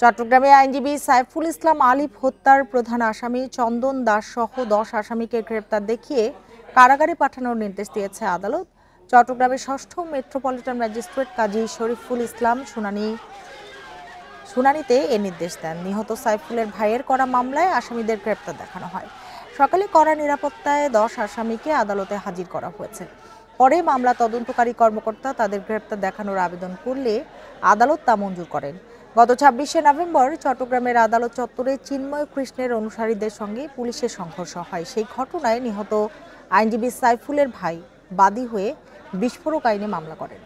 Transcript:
চট্টগ্রামে আইনজীবী সাইফুল ইসলাম আলিফ হত্যার প্রধান আসামি চন্দন দাস সহ ১০ আসামিকে গ্রেপ্তার দেখিয়ে কারাগারে পাঠানোর নির্দেশ দিয়েছে আদালত। চট্টগ্রামের ৬ষ্ঠ মেট্রোপলিটন ম্যাজিস্ট্রেট কাজী শরীফুল ইসলাম শুনানিতে এ নির্দেশ দেন। নিহত সাইফুলের ভাইয়ের করা মামলায় আসামিদের গ্রেপ্তার দেখানো হয়। সকালে কড়া নিরাপত্তায় ১০ আসামিকে আদালতে হাজির করা হয়েছে। পরে মামলা তদন্তকারী কর্মকর্তা তাদের গ্রেপ্তার দেখানোর আবেদন করলে আদালত তা মঞ্জুর করেন। গত ২৬শে নভেম্বর চট্টগ্রামের আদালত চত্বরে চিন্ময় কৃষ্ণের অনুসারীদের সঙ্গে পুলিশের সংঘর্ষ হয়। সেই ঘটনায় নিহত আইনজীবী সাইফুলের ভাই বাদী হয়ে বিস্ফোরক আইনে মামলা করেন।